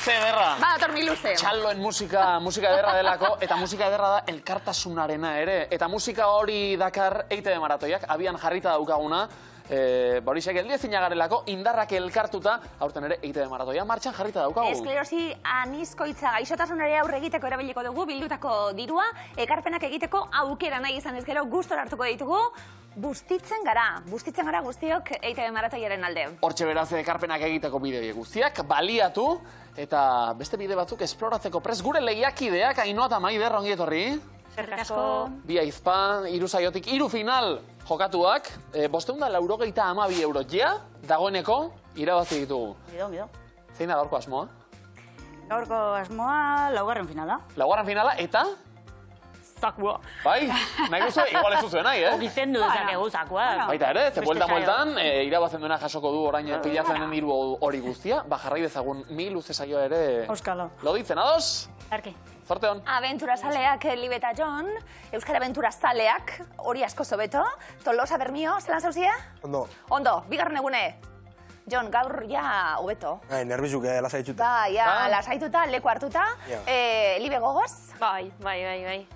Ze ederra. Badator miluze. Txalloen musika ederra delako, eta musika ederra da elkartasunarena ere. Eta musika hori dakar EITB maratoiak, abian jarrita daukaguna, Borixek geldiezina garelako, indarrak elkartuta, aurten ere EITB maratoia martxan jarrita daukagu. Esklerosi anizkoitza gaixotasunare aurre egiteko erabiliko dugu, bildutako dirua, ekarpenak egiteko aukera nahi izan ez gero gustora hartuko ditugu, bustitzen gara guztiok EITB maratoiaren alde. Hortxe beraz ekarpenak egiteko bide guztiak, baliatu, eta beste bide batzuk esploratzeko prest gure lehiakideak, Ainhoa eta Maider, ongi etorri. Eskerrik asko. Bi aizpa, 3 saiotik, 3 final jokatuak, 592 euro ja, dagoeneko, irabazi ditugu. Gido. Zein da gaurko asmoa? Gaurko asmoa, laugarren finala. Laugarren finala, eta? Zakua. Bai, nahi duzu, igual ez duzu nahi, Ogizendu dezakegu zakua. Baita ere, ze bueltan, irabazen duena jasoko du orain pilatzen den hiru hori guztia, jarrai dezagun 1000 luze saioa ere... Euskalo. Loditzen, ados? Arki. Zorte hon. Abentura zaleak Libe eta Jon, Euskara Abentura zaleak, hori asko zobeto. Tolosa Bermio, zelan zauzia? Ondo, bigarren egune. Jon, gaur ja hobeto. Nerbizuk lasaituta. Ba, lasaituta, leku hartuta. Libe gogoz? Bai.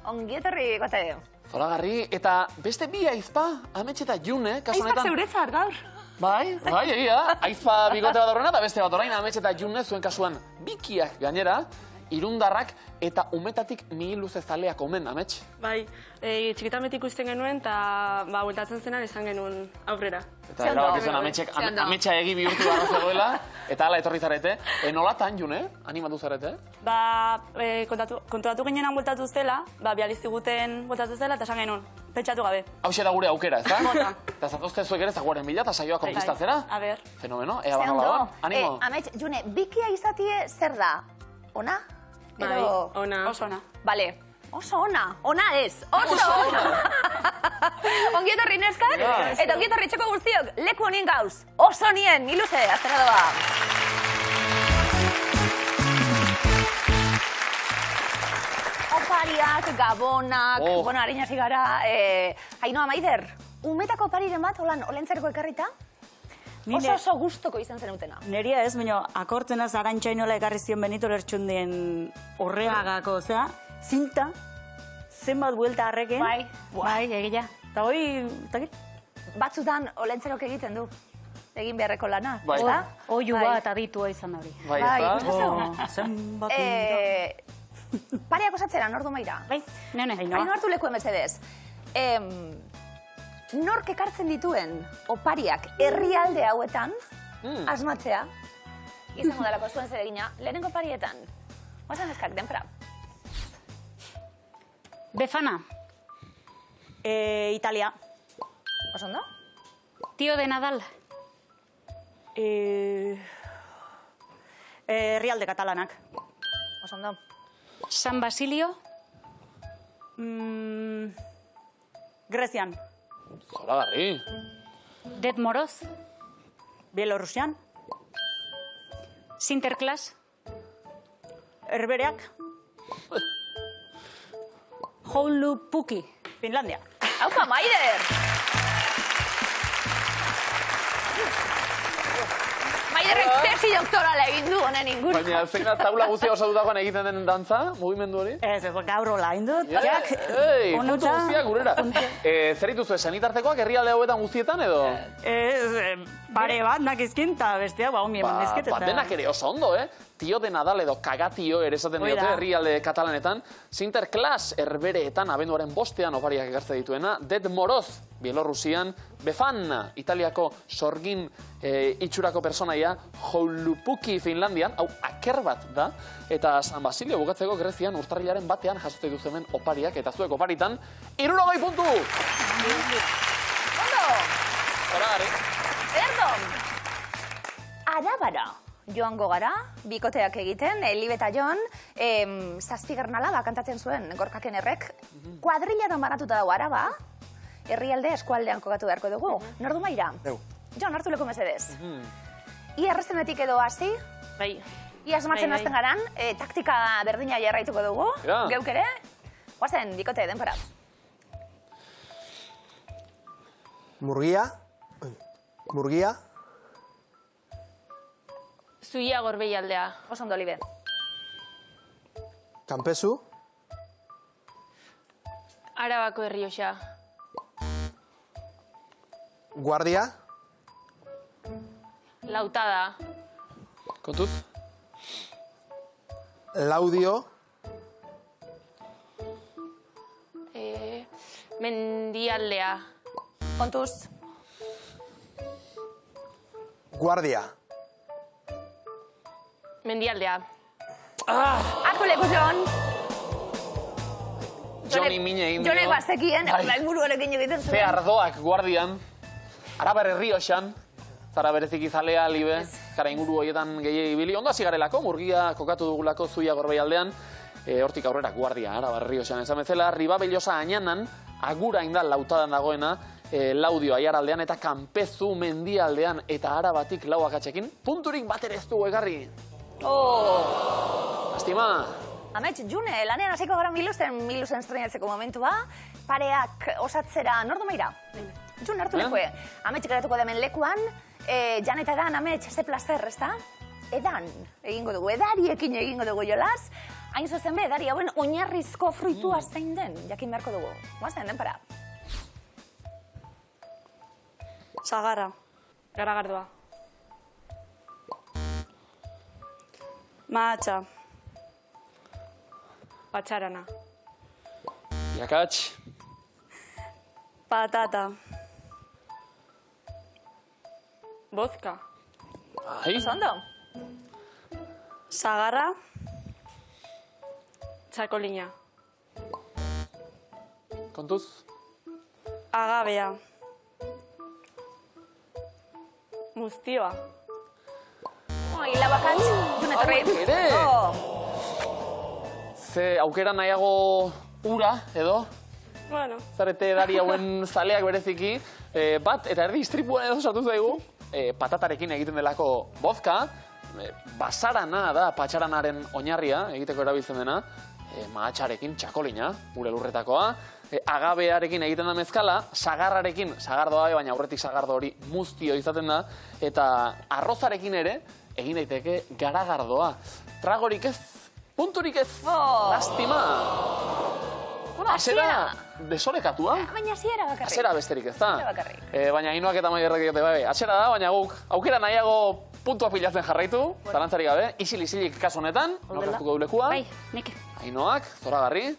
Ongi etorri gote. Zoragarri, eta beste bi aizpa, Amets eta June, kasu Aizpak honetan... zeuretzat gaur. Bai, egia. Aizpa bigote bat horrena, eta beste bat orain, Amets eta June, zuen kasuan bikiak gainera, irundarrak eta umetatik 1000 luze zaleak omen, Amets. Bai, txikitametik ikusten genuen, eta bueltatzen zenan esan genuen aurrera. Eta erabaki zen Ametsa egi bihurtu barra zegoela, eta hala etorri zarete. Nolatan, June, animatu zarete? Konturatu ginenan bueltatu zela, bializiguten bueltatu zela, eta esan genuen, pentsatu gabe. Hauxe da gure aukera, ez da? Bota. Eta zatozte zuek ere zaguaren bila eta saioa konkistatzera? A ber. Fenomeno, ea banola da. Animo? Amets, June, bikia izatie zer da? Ona? Bai, ona. Oso ona. Bale. Oso ona. Ona ez. Oso ona. Ongi etorri neskak, eta ongi etorri txeko guztiok. Leku honien gauz. Oso nien, miluze, aztera doa. Opariak, gabonak, bueno, harin hasi gara. Ainhoa, Maider, umetako opariren bat, olentzerko ekarrita? Oso gustoko izan zen utena. Neria ez, baina akortzen az Arantxainola ekarri zion Benito Lertxundien horregako, zera, zinta, zenbat buelta harreken. Bai, egia. Eta hoi, batzutan olentzerok egiten du. Egin beharreko lana. Bai. Oiu bat aditua izan hori. Bai, ez da? Zenbat Pareak osatzera, nordu maira. Bai, nene. Haino hartu lekuen mesedez. Nork ekartzen dituen opariak herrialde hauetan, asmatzea, izango dalako zuen zeregina, lehenengo oparietan. Oazan eskak, denpera. Befana. Italia. Osondo? Tío de Nadal. Herrialde katalanak. Osondo. San Basilio. Grezian. Zoragarri. Ded Moroz. Bielorrusian. Sinterklaas. Herbereak. Joulupuki. Finlandia. Haupa, Maider! Maiderrek tesi doktorala egin du honen inguru. Baina, zein da taula guztia osatutakoan egiten den dantza, mugimendu hori? Ez, gaur hola indut. Ei, puntu guztiak gurera. Zer dituzu, senitartekoak herrialde hauetan guztietan edo? Ez, pare bat nakizkin, eta bestea, ongi eman dizket. Denak ere oso ondo, Tio de Nadal edo kagatio ere esaten diote herrialde katalanetan. Sinterklaas herbereetan abenduaren 5ean opariak ekartze dituena. Ded Moroz, Bielorrusian. Befana, Italiako sorgin itxurako personaia. Joulupuki, Finlandian. Hau, aker bat da. Eta San Basilio bukatzeko Grezian urtarrilaren 1ean jasote duzuemen opariak. Eta zuek oparitan, 60 puntu! Ondo! Zoragarri. Erdo! Arabara. Joango gara, bikoteak egiten, Libe eta Jon, Zazpigernala kantatzen zuen Gorkaken errek. Kuadrillatan banatuta dago Araba, herrialde eskualdean kokatu beharko dugu. Nordu maira? Jon, hartu leku mesedez. Ia errezenetik edo hasi? Bai. Ia asmatzen hasten garan, taktika berdina jarraituko dugu, geuk ere. Guazen, bikote, denpara. Murgia. Zuia Gorbei aldea. Oso ondo, Libe. Kanpezu. Arabako Errioxa. Guardia. Lautada. Kontuz? Laudio. Mendialdea. Kontuz. Guardia. Mendialdea. Hartu leku, Jon. Joni mine egin dio. Jonek bazekien, Bai. helburuarekin egiten Ze zuen. ardoak guardian, Arabar Errioxan, zara bereziki zalea, Libe, kara inguru horietan gehiagi ibili. Ondo hasi garelako, murgia kokatu dugulako Zuia Gorbei aldean, hortik aurrera guardia, Arabar Errioxan esan bezala, Ribabellosa Añanan, Agura inda lautadan dagoena, Laudio Aiaraldean eta Kanpezu Mendialdean eta Arabatik lau akatsekin, punturik bat ere ez dugu egarri. Lastima. Amets, June, lanean hasiko gara miluzen estrenatzeko momentua, pareak osatzera nordo meira? June, hartu lekue. Amets geratuko demen lekuan, Jan eta Edan, Amets, ze placer, ezta? Edan egingo dugu, edariekin egingo dugu jolas. Hain zuzen be, edari hauen oinarrizko fruitua zein den, jakin beharko dugu. Guazten, denpara. Sagarra. Garagardua. Mahatxa. Patxarana. Jakatx. Patata. Bozka. Ai, Oso ondo. Sagarra. Txakolina. kontuz. Agabea. Muztioa. Hila bakatz, June etorri. ere. Ze aukera nahiago ura, edo? Bueno. Zarete edari hauen zaleak bereziki. Bat, eta erdi istripuan edo sartu zaigu, patatarekin egiten delako bozka, basarana da patxaranaren oinarria, egiteko erabiltzen dena, mahatxarekin txakolina, gure lurretakoa, agabearekin egiten da mezkala, sagarrarekin, sagardoa, baina aurretik sagardo hori muztio izaten da, eta arrozarekin ere, egin daiteke garagardoa. Tragorik ez, punturik ez, lastima. Bueno, azera desorekatua. Baina hasiera bakarrik. Azera besterik ez da. Hasiera bakarrik. Baina Ainoak eta Maiderrek diote, bai, azera da, baina guk aukera nahiago puntua pilatzen jarraitu, zalantzarik gabe, isil-isilik kasu honetan, norkartuko dulekua. Bai, neke. Ainoak, zoragarri,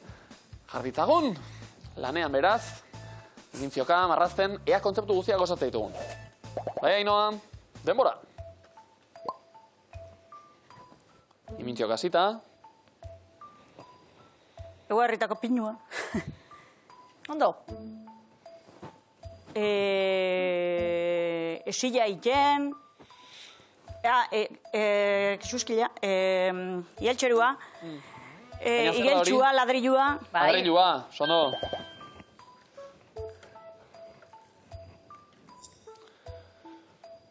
jarditzagun, lanean beraz, gintzioka, marrazten, ea kontzeptu guztiak osatzen ditugun. Bai, Ainoa, denbora. Imintzioka zita. Ego herritako pinua. Ondo. Esila iken. Suskila. Ieltxerua. Igeltxua, ladrilua. Adreilua, sono.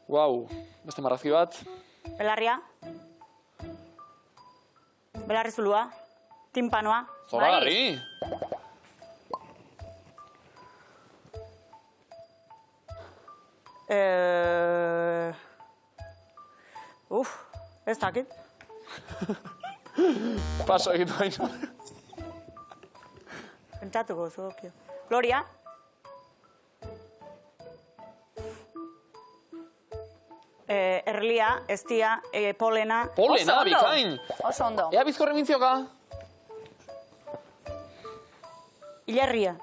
Guau, beste marrazki bat. Belarria. Belarri zulua. Timpanoa. Zoragarri. Ez dakit. Paso egitu hain. Pentsatuko zugokio. Gloria. Erlia, estia, polena. Polena, Oso ondo. bikain. Oso ondo. Ea bizkorre mintzioka. Ilerria.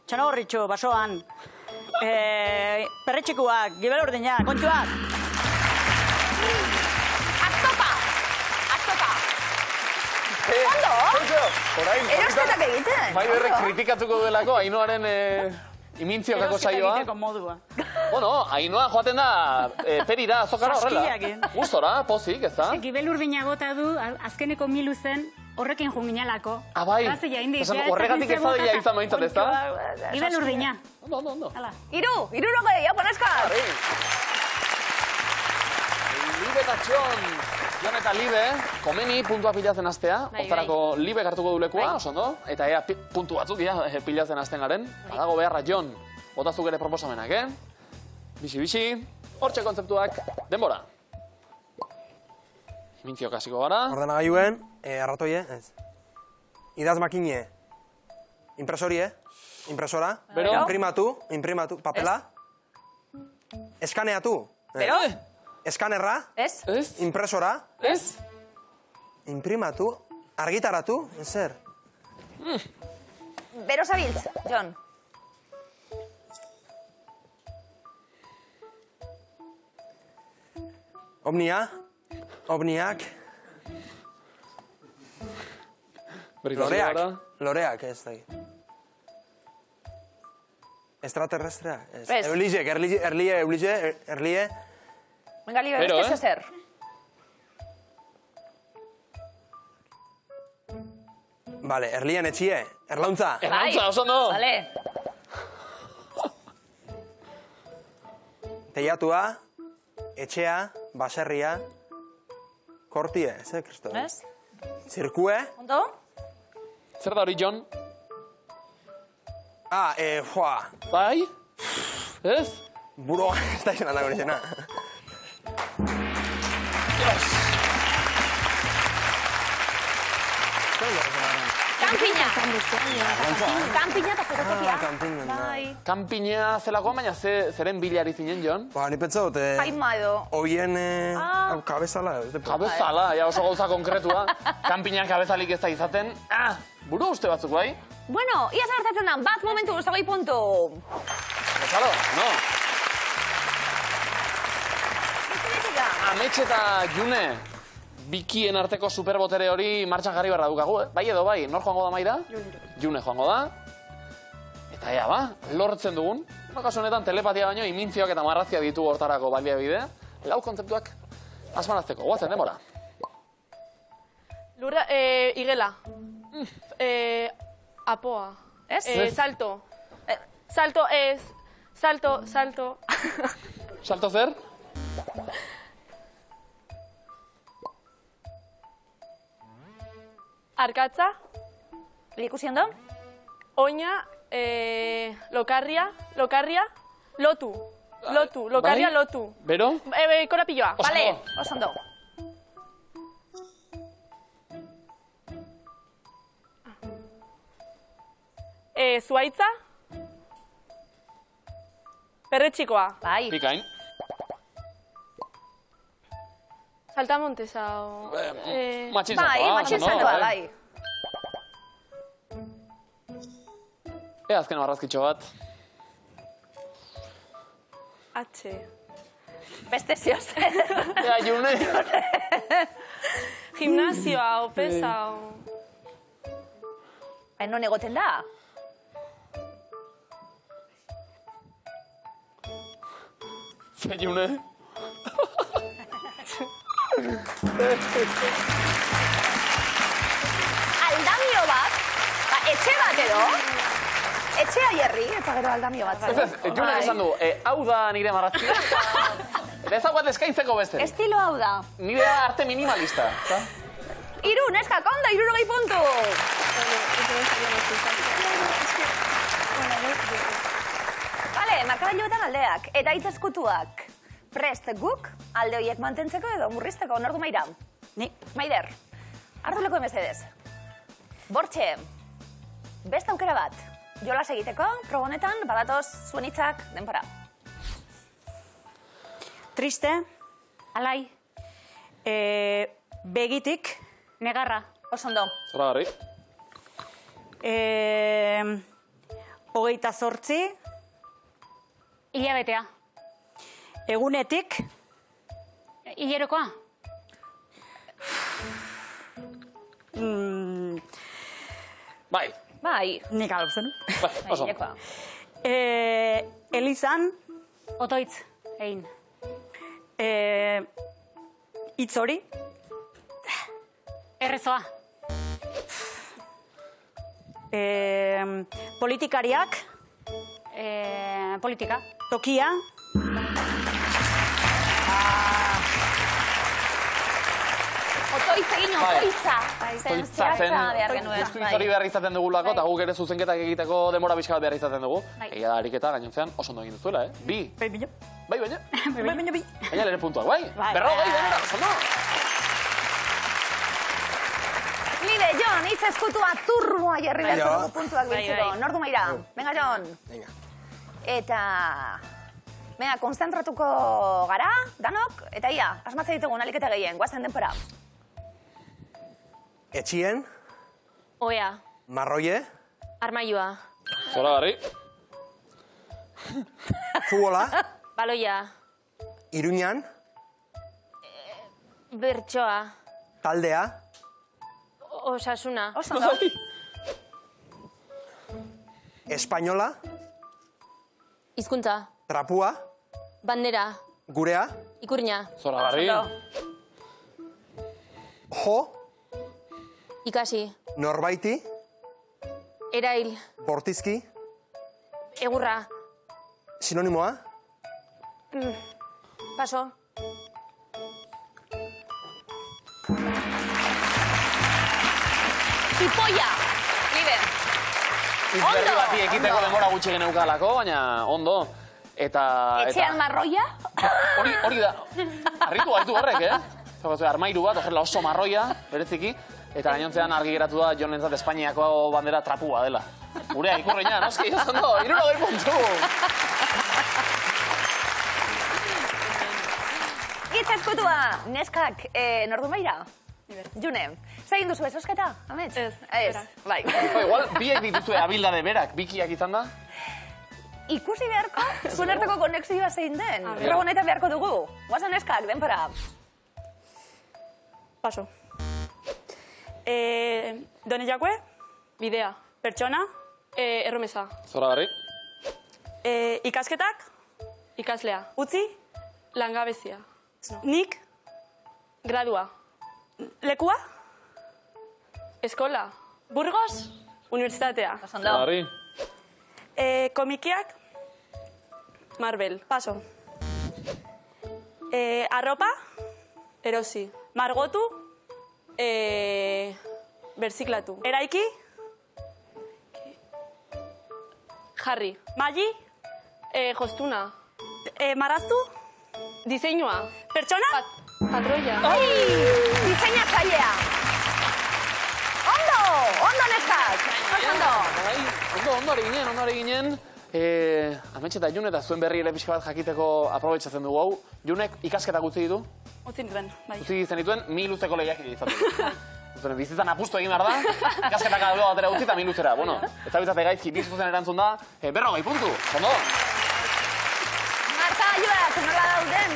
Txanogorritxo, basoan. Perretxikuak, gibel urdina, kontxuak. Aztopa! Aztopa! Ondo? Orain, Erosketak egiten. Maiderrek Ondo. kritikatuko duelako Ainoaren imintziokako saioa. Egiteko modua. Bueno, Ainoa joaten da perira, azokara horrela. Saskiakin. Gustora, pozik, ez da? Gibel urdina gota du, azkeneko milu zen, horrekin junginalako. Bai, Esan, horregatik ez da izan behintzat, ez da? Gibel urdina. Ondo. Iruroko gehiago, poneskak. Libe eta Txon, Jon eta Libe, komeni puntua pilatzen hastea, hortarako Libe hartuko dulekua, oso ondo, eta ea puntu batzuk pilatzen hasten garen. Badago beharra, Jon, botazuk ere proposamenak, Bixi, hortxe kontzeptuak, denbora. Mintzio kasiko gara. Ordenagailuen, arratoie, ez. Idaz makine. Impresorie, impresora. Bero? Imprimatu, papela. Eskaneatu. Bero? Eskanerra, Ez? Ez? impresora, Ez? imprimatu, argitaratu, zer. Bero zabiltz, Jon. Omniak, loreak, ez da. Extraterrestrea, ez. Ez. Erlie, Venga, libe, Bero, beste zer. Vale, erlien etxie, erlauntza. Erlauntza, oso no. Vale. Teiatua, etxea, baserria, kortie, ze, kristo. Ez? Zirkue, Ondo? Zer da hori, Jon? Bai? Ez? Buro, ez da izan dago izena. Kanpina! Kanpina eta zerotekia. Kanpina, Bai. Kanpina zelakoan, baina zeren bilari zinen, Jon? Ni pentsa dut, Jaima edo. oien kabezala, ez de Kabezala, ja oso gauza konkretua. Kanpina kabezalik ez da izaten. Buru uste batzuk, bai? Bueno, ia zartatzen da, bat momentu, zagoi puntu. Bezalo, no. Amets eta June, bikien arteko superbotere hori martxan jarri barra dukagu, Bai edo bai, nor joango da maira? June joango da. Eta ea, ba, lortzen dugun. Kasu honetan telepatia baino, imintzioak eta marrazia ditu hortarako baliabide. Lau kontzeptuak asmarazteko, guazen demora. Lurra, igela. Apoa. Ez? Salto. Salto ez. Salto. Salto zer? Arkatza. Ikusi ondo? Oina. Lokarria. Lotu. Lokarria Bai? lotu. Bero? Korapilloa. Oso Vale, ondo. oso ondo. Zuaitza. Perretxikoa. Bai. Bikain. Saltamontesa. Matxinzakoa. Bai, matxinzakoa, bai. Azken marrazkitxo bat. H. Beste zioz. Ea, June. Gimnasioa, opesa. Non egoten da? Ze, June. Aldamio bat, etxe bat edo, etxea jerri, eta gero aldamio bat. Ez, June esan du, hau da nire marrazkia. Eta ez dagoat eskaintzeko beste. Estilo hau da. Nire da arte minimalista. Iru, neska, kondo, 60 puntu. Vale, markagailuetan aldeak, eta hitz eskutuak. Prest guk, alde horiek mantentzeko edo murrizteko, nordu maira? Ni. Maider, hartu leko emezedez. Bortxe, beste aukera bat. Jolas egiteko, probonetan, badatoz zuen hitzak denpora. Triste, Alai, begitik, negarra, Oso ondo. Zora garri. 28, hilabetea, egunetik, hilerokoa, Bai, Bai, nik alop zen. bai, oso. hilekoa. Elizan, otoitz, egin, hitz hori, errezoa, politikariak, politika, tokia, Otoitz egin, otoitza. Otoitza zen. Zehatza behar genuen. Justu hitz hori behar izaten dugulako, eta guk ere zuzenketak egiteko denbora pixka bat behar izaten dugu. Bai. Egia da ariketa gainontzean oso ondo egin duzuela, Bi. bai, baina, Bai, baina. bai, baina, bai. Baina lehen puntuak, bai? Bai. Berrogei denera, oso no? Jon, hitz eskutua turboa jarri beharko dugu puntuak Bai, biltzeko. bai. Nortu maira. Venga, Jon. Venga. Eta... Venga, konzentratuko gara, danok, eta ia, asmatzen ditugun aliketa gehien, guazen denpora. Etxien, Oea, marroie, armailua, Zoragarri. futbola, baloia, Iruñan, bertsoa, taldea, osasuna, Oso ondo. espainola, hizkuntza, trapua, bandera, gurea, ikurina, Zoragarri. jo, ikasi, norbaiti, erail, bortizki, egurra, sinonimoa, paso, Zipoia! Libe. Izberri bati ekiteko denbora gutxi geneukalako, baina ondo. Eta... Etxean marroia? Hori da. Arritu gaitu horrek, armairu bat, horrela oso marroia, bereziki. Eta gainontzean argi geratu da Jonentzat Espainiako bandera trapua dela. Gurea ikurreina, noski, oso ondo, 60 puntu. Hitz eskutua, neskak, nordu maira? June, zegin duzu ezosketa, amets? Ez, Ez, berak. bai. Igual, biek dituzue abildade berak, bikiak izan da. Ikusi beharko, zuen arteko konexioa zein den. A ver. Gero honetan beharko dugu. Guazen neskak, denpora. Paso. Done jakue, bidea, pertsona, erromesa, Zoragarri. ikasketak, ikaslea, utzi, langabezia, nik, gradua, lekua, eskola, Burgos, unibertsitatea, Oso ondo. Zoragarri. komikiak, Marvel, paso. Arropa, erosi, margotu, berziklatu, eraiki, jarri, magi, jostuna, maraztu, diseinua, pertsona, patroia, Diseinatzailea. Ondo neskak. Oso ondo. Ondo ari ginen. Ametxe eta June eta zuen berri ere pixka bat jakiteko aprobetsatzen dugu hau. Junek ikasketak utzi ditu. utzi nituen, bai. Utzi zenituen, 1000 luzeko lehiak izan. Bizitzan apustu egin behar da, ikasketak albo batera utzi eta 1000 luzera. Bueno, ez zabitzate gaizki, bizuzen erantzun da, 40 puntu. Ondo? Markagailuak nola dauden,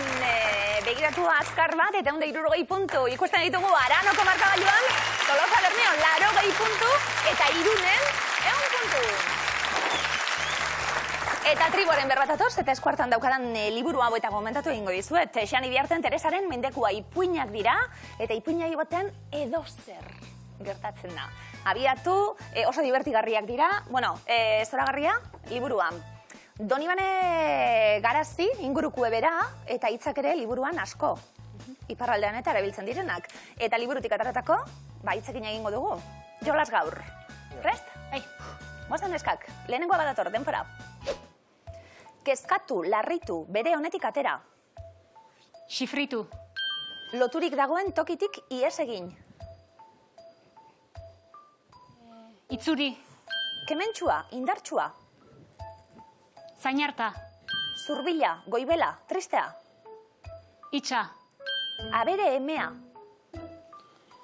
begiratu azkar bat eta 160 puntu. Ikusten ditugu Aranoko markagailuan, Tolosa Bermeon 80 puntu eta Irunen 100 puntu. Eta triboren berbatatos, eta eskuartan daukadan liburu hau eta komentatu egingo dizuet. Xani Biarten Teresaren mendekua ipuinak dira, eta ipuina baten edozer gertatzen da. Abiatu, oso divertigarriak dira, bueno, zoragarria, liburuan. Donibane Garazi ingurukue bera, eta hitzak ere liburuan asko. Iparraldean eta erabiltzen direnak. Eta liburutik ataratako, hitzekin egingo dugu. Jolas gaur. Prest? Bai. Mozen eskak, lehenengoa badator, denpora. Kezkatu, larritu, bere honetik atera. Xifritu. Loturik dagoen tokitik ihes egin. Itzuri. Kementsua, indartsua. Zainarta. Zurbila, goibela, tristea. Itxa. Abere emea.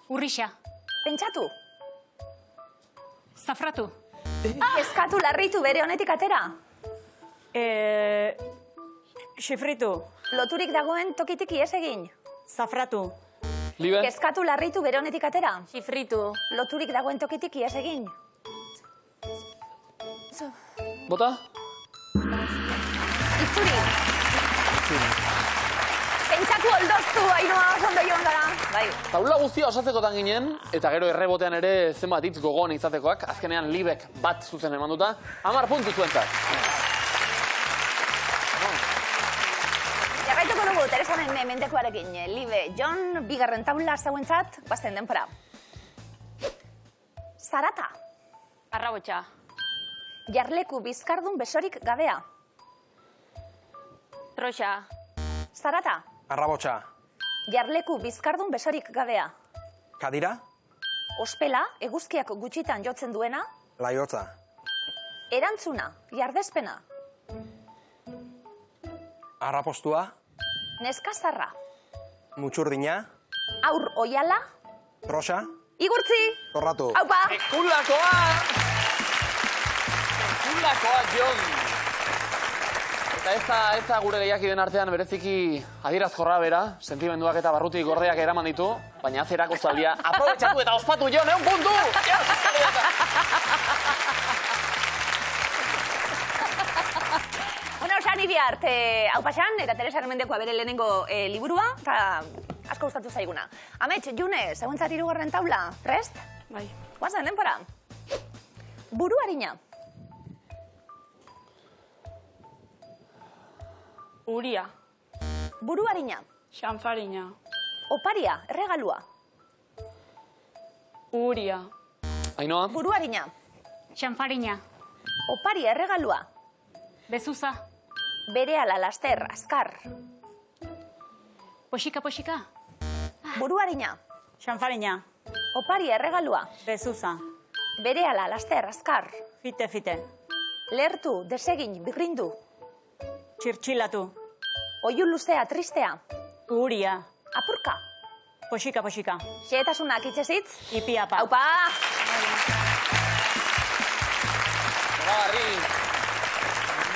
Urrixa. Pentsatu. Zafratu. Kezkatu, larritu, bere honetik atera. xifritu, Loturik dagoen tokitik ihes egin. zafratu, Libe? Kezkatu, larritu, bere honetik atera. xifritu, Loturik dagoen tokitik ihes egin. Bota? Itzuri. Pentsatu oldoztu, Ainhoa, oso ondo joan gara. Bai. Taula guztia osatzekotan ginen, eta gero errebotean ere zenbat hitz gogoan izatekoak, azkenean Libek bat zuzen emanduta, 10 puntu zuentzat. Jarraituko dugu, Teresaren mendekuarekin. Libe, Jon, bigarren taula zauentzat, guazten denpora. Zarata. arrabotxa, Jarleku bizkardun besorik gabea. troxa, Zarata. arrabotxa, Jarleku bizkardun besorik gabea. kadira, Ospela, eguzkiak gutxitan jotzen duena. Laiotza. Erantzuna, jardespena. Arrapostua. Neskazarra. Mutxurdina. Aur oiala. Prosa. Igurtzi. Torratu. Aupa. Sekulakoa! Sekulakoa, Jon! Eta ez da gure gehiakiden artean bereziki adierazkorra bera, sentimenduak eta barrutik gordeak eraman ditu, baina azerako zaldia aprobetxatu eta ospatu, Jon, 1 puntu! Bueno, esan iriart, hau pasan, eta Teresa Armendekoa bere lehenengo liburua, eta asko gustatu zaiguna. Amets, June, seguntzat 3. taula, prest? Bai. Guazen, denpora. Buru harina. Uria. Buru harina. Xanfarina. Oparia, erregalua. Uria. Ainoa? Buru harina. Xanfarina. Oparia, erregalua. Bezuza. Berehala, laster, azkar. Poxika, poxika. Buru harina. Xanfarina. Oparia, erregalua. Bezuza. Berehala, laster, azkar. Fite, fite. Lertu, desegin, birrindu. Txirtxilatu. Oiu luzea, tristea. Uria. Apurka. Poxika, poxika. Xehetasunak itxezitz. Ipiapa. Aupa! Zoragarri,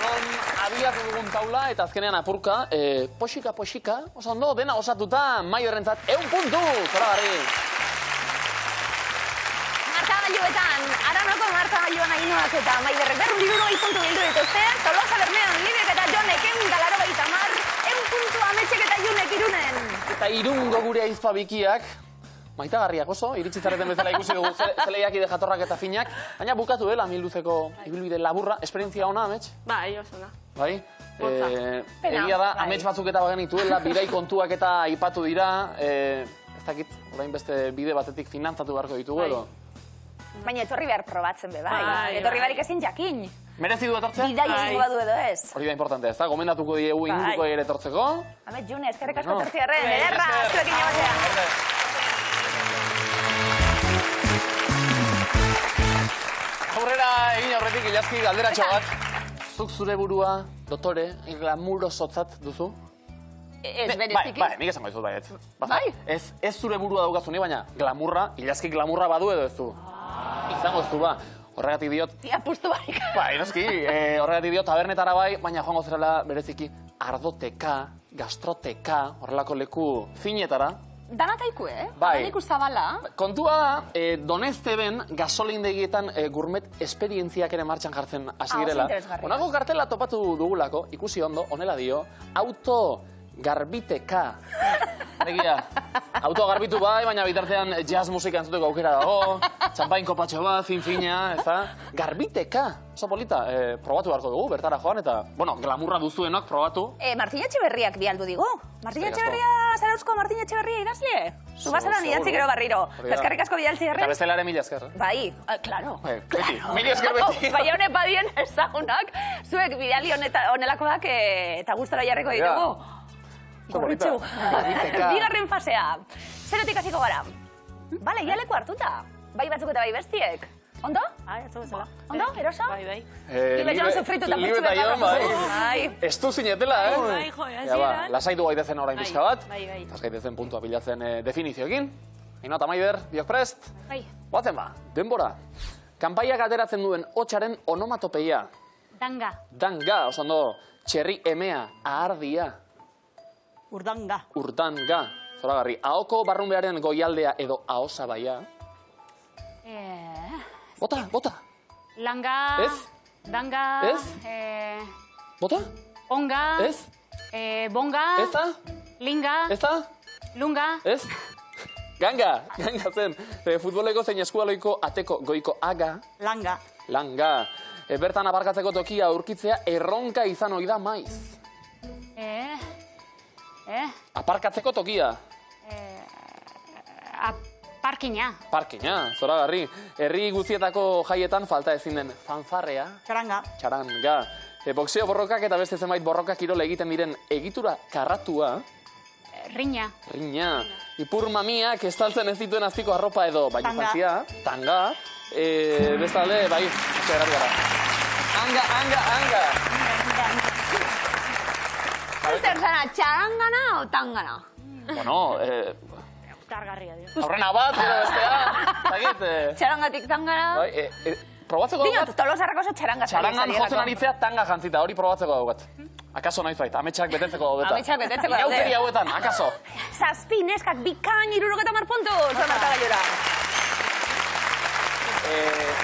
non abiatu dugun taula eta azkenean apurka, poxika, oso ondo, dena osatuta, Maiderrentzat 1 puntu, Zoragarri. Markagailuetan, Aranoko markagailuan Ainoak eta Maiderrek 220 puntu bildu dituzte. Tolosa Bermeon, Libek eta Jonek 180, 100 puntu Ametsek eta Junek Irunen. Eta Irungo gure aizpa bikiak, maitagarriak oso, iritsi zareten bezala ikusi dugu zeleiakide jatorrak eta finak, baina bukatu dela miluzeko ibilbide laburra, esperientzia ona, Amets? Bai, oso da. Bai? Hotza. Egia da, bai. Amets batzuk eta bagenituela, bidai kontuak eta aipatu dira, ez dakit, orain beste bide batetik finantzatu beharko ditugu edo? Baina etorri behar probatzen be, bai. Bai, Etorri bai. barik ezin jakin. Merezi du etortzea? Bidai Bai. egingo badu edo ez. Hori da importante, ez da? Gomendatuko diegu inguruko ere etortzeko. Amets, June, eskerrik asko Bueno. tertziarren. Bai, Ederra, esker. zuekin jabatea. Aurrera egin aurretik ilazki galderatxo bat. Zuk zure burua, dotore, glamurosotzat duzu? Ez bereziki. Bai, nik esango dizut baiet. Bai? Ez zure burua daukazuni, baina glamurra, ilazki glamurra badu edo ez du. Izango ez du, ba. Horregatik diot, Tia pustu barik. bai, noski, horregatik diot tabernetara bai, baina joango zerela bereziki ardoteka, gastroteka, horrelako leku finetara. Danataiku, Bai. Adaniku zabala. Kontua da, Donesteben gasolindegietan gourmet esperientziak ere martxan jartzen hasi oso direla. interesgarria. Honako kartela topatu dugulako, ikusi ondo, honela dio, auto garbiteka. Egia, auto garbitu bai, baina bitartean jazz musika entzuteko aukera dago, txampain kopatxo bat, fin-fina, ez da? Garbiteka, oso polita, probatu beharko dugu, bertara joan, eta, bueno, glamurra duzuenok probatu. Martin Etxeberriak bialdu digu. Martin Eskerrik asko. Etxeberria, Zarauzko Martin Etxeberria idazle. Zu bazaran seguro. idatzi gero barriro. Hori da. Eskerrik asko bidaltzi Eta garren. bestelare mila esker. Bai, claro. Bai, beti, mila esker beti. Bai, honek badien ezagunak, zuek bidali honelakoak eta gustora jarriko Ja. ditugu. Oso polita. Gorritxu. Garbiteka. Bigarren fasea. Zerotik hasiko gara. Bale, ialeko hartuta. Bai batzuk eta bai bestiek. Ondo? Ai, ez bezala. Ondo, eroso? Bai, bai. Libe Jon sofritu eta Libe putxu eta Jon, behar bai. Bai. Ez du zinetela, Bai, jo, Ja, ba, hasieran. lasaitu gaitezen orain Bai, pixka bat. bai, bai. Eta gaitezen puntua bilatzen definizioekin. Aino eta Maider, biok prest? Bai. Guatzen ba, denbora. Kanpaiak ateratzen duen hotxaren onomatopeia. Danga. Danga, oso ondo, txerri emea, ahardia, Urdanga. urdanga. Zoragarri, ahoko barrunbearen goialdea edo ahosabaia. Bota, bota, Langa. Ez? Danga. Ez? bota, Onga. ez, Bonga. ez da, Linga. ez da, Lunga. ez. Ganga zen, futboleko zein eskualoiko ateko goiko aga, Langa. langa. Bertan aparkatzeko tokia aurkitzea erronka izan ohi da maiz. Aparkatzeko tokia. Parkina. Parkina, zoragarri. Herri guztietako jaietan falta ezin den fanfarrea, Txaranga. txaranga. Boxeo borrokak eta beste zenbait borroka kirol egiten diren egitura karratua, Riña. rina. Ipur mamiak estaltzen ez dituen azpiko arropa edo, baina Tanga. jantzia, tanga, bestalde, bai, geratu gara. Anga. Zer zara, txarangana o tangana? Bueno, Kargarria, dio. aurrena bat, gero bestea, zagit, Txarangatik tangana? bai, probatzeko Binot, daukat, tolosarrako oso txaranga txarangan jotzen aritzea tanga jantzita, hori probatzeko daukat. Akaso nahi zait, ametsak betetzeko daudeta. Ametsak betetzeko daude. Irauteri hauetan, akaso. Zazpi neskak bikain 70 puntu, zonarka gailura.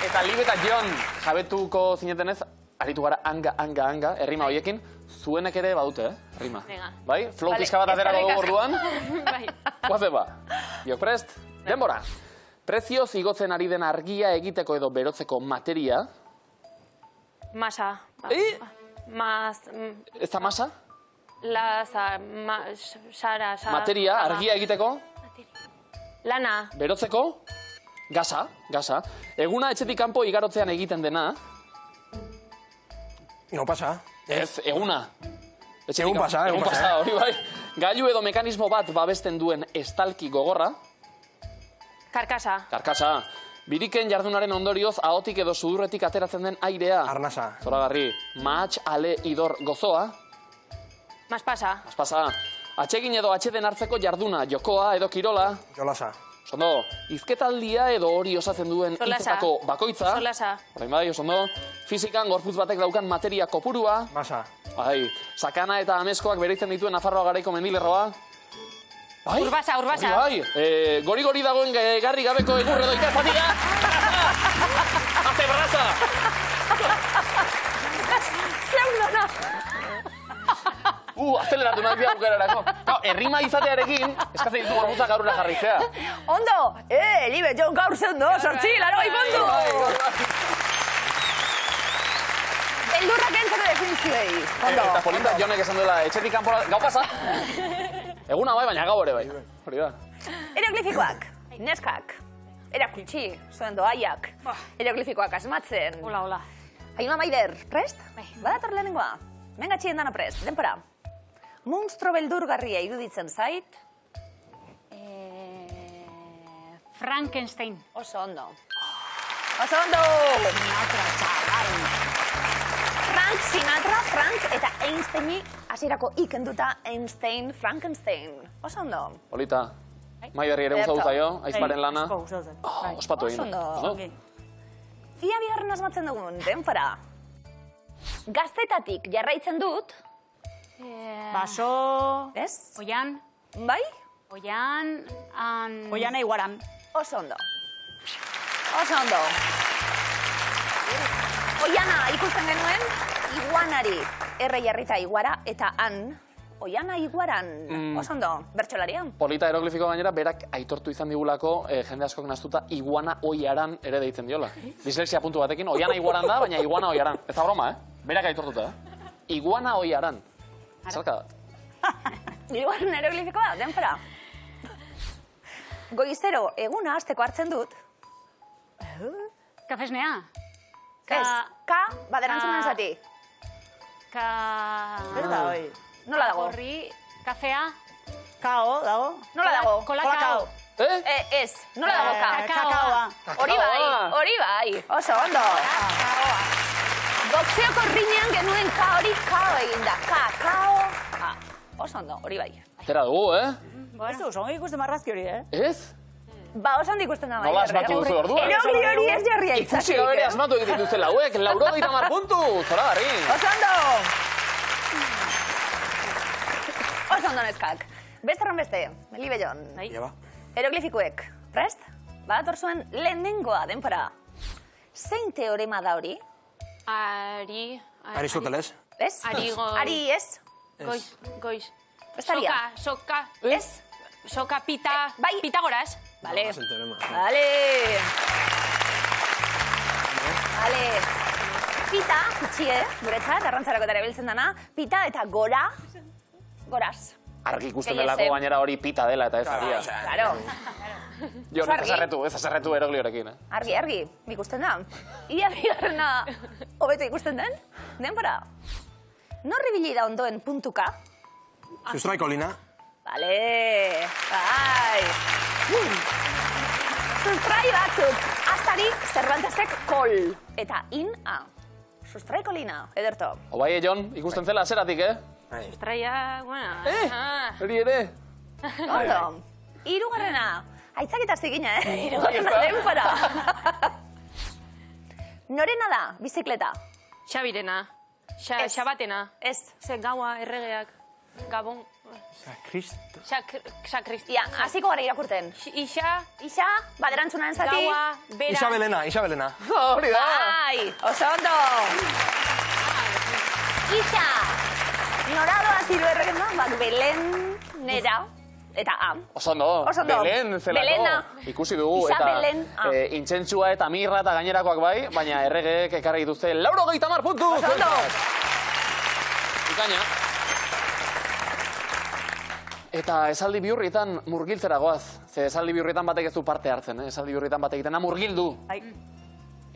Eta Lib eta Jon jabetuko zinetenez, aritu gara anga, errima horiekin, zuenek ere badute, rima. Venga. Bai? Flow Vale, pixka bat atera dugu eskerrik asko. orduan. Bai. Guazen ba. Biok prest? Denbora. Prezioz igotzen ari den argia egiteko edo berotzeko materia. Masa. Ez da masa? Sara. Materia, argia egiteko, Lana. berotzeko, gasa. Eguna etxetik kanpo igarotzean egiten dena, No pasa. ez, eguna. Etxetik Egun kanpo- pasa, egun pasa. hori bai. Gailu edo mekanismo bat babesten duen estalki gogorra, Karkasa. karkasa. Biriken jardunaren ondorioz ahotik edo sudurretik ateratzen den airea. Arnasa. Zoragarri. Mahats ale idor gozoa, Maspasa. aspasa. Atsegin edo atxeden hartzeko jarduna, jokoa edo kirola. Jolasa. Osondo, izketaldia edo hori osatzen duen Solasa. hitzetako bakoitza. Solasa. Orain bai, osondo. Fizikan gorputz batek daukan materia kopurua. Masa. Bai, sakana eta ameskoak bereitzen dituen Nafarroa garaiko mendilerroa. Bai, Urbasa. hori bai, gori dagoen garri gabeko egur edo ikazatia. Hace brasa. Zeundona! Azeleratu nahi diago gerarako. Errima izatearekin, eskatzen ditu gorputza gaurura jarrizea. Ondo! Libe, Jon gaur zeundo, sortzi, laro ikondu! Beldurrak entzako definizioei. Ondo. Eta polita Jonek esan duela, etxetik kanpora, gau pasa. Eguna bai, baina gau ere bai. Hori da. Hieroglifikoak, neskak, erakutsi, zuen doaiak, hieroglifikoak asmatzen. Hola. Aima Maider, prest? Badator lehenengoa. Venga txien dana prest, denpora. Monstro beldurgarria iruditzen zait. Frankenstein. Oso ondo. Frank Sinatra, Frank eta Einsteini hasierako ikenduta Einstein, Frankenstein. Oso ondo. Polita. Maiderri ere gustatu zaio, aizparen lana. Asko gustatzen. Bai. Ospatu egin. Oso ondo. Ondo? Ongi. Ia bigarren asmatzen dugun, denpora. Gaztetatik jarraitzen dut, Baso... ez? Oian. Bai? Oian. Oiana iguaran. Oso ondo. Oiana ikusten genuen, iguanari erre jarrita iguara, eta han, oiana iguaran. Oso ondo, bertsolarian. Polita eroglifiko gainera, berak aitortu izan digulako, jende askok naztuta, iguana oiaran ere deitzen diola. Dislexia puntu batekin, oiana iguaran da, baina iguana oiaran. Ez da broma, Berak aitortuta, Iguana oiaran. Zalka da. Iguaran eroglifikoa, denpora. Goizero, eguna hasteko hartzen dut. Kafesnea. Ez, baderantzunen zati. Zer da, hoi? Nola dago? Gorri. Kafea. Kao, dago? Nola dago? Kolakao. Ez, nola dago ka? Kakaoa. Hori bai, oso ondo. Boxeoko rinean genuen ka hori kao eginda. Kakao. Oso ondo, hori bai. Tera dugu, Ez du, zongo ikusten marrazki hori, Ez? Ba, oso ondo ikusten da bai. Nola asmatu duzu orduan? Erogli hori ez jarria Ikusi gabere asmatu egiten duzen lauek, 90 puntu, zora garri. Oso ondo! Oso ondo neskak. Beste beste, Libe Jon. Lleva. Eroglifikoek, prest? Badator zuen lehenengoa denpora. Zein teorema da hori? Aristoteles. Ez? Ari ez? Goiz. Bestaria? Soka. Ez? Soka pita. Bai. Pitagoras. Vale. No, es el teorema. Vale. Pita, kutxie, guretzat, arrantzarako eta erabiltzen dana. Pita eta gora. Goraz. Argi ikusten Gehiese. delako gainera hori pita dela eta ez agia. Claro. Jon, ez azarretu erogli horrekin, Argi, ikusten da. Ia bigarrena hobeto ikusten den? Denpora. Norri bili da ondoen puntuka? Sustraiko lina. Bale, bai. Sustrai batzuk, azari Cervantesek kol, eta in-a. Sustrai kolina, ederto. Obai, Jon, ikusten zela zeratik, Sustraia, bueno... Hori ere? Ondo, hirugarrena. Aitzakita zigina, hirugarrena denpora. Norena da, bizikleta? Xabirena. Xabatena. Ez. Ze gaua, erregeak, gabon... Sakristo. Sakristi. Ia, hasiko gara irakurten. Isa, baderantzunaren zati. Gaua, bera... Isabelena. Hori da! Bai, oso ondo. Isa, noradoa ziru erregen bak Belen, nera, eta am. Oso ondo. Oso ondo. Belen zelako. Belena. Ikusi dugu. Isa eta Belen, intzentsua eta mirra eta gainerakoak bai, baina erregeek ekarri dituzte 90 puntu! Oso ondo. Ikaina. Eta esaldi bihurrietan murgiltzera goaz. Ze esaldi bihurrietan batek ez du parte hartzen, esaldi bihurrietan batek egiten murgildu. Bai,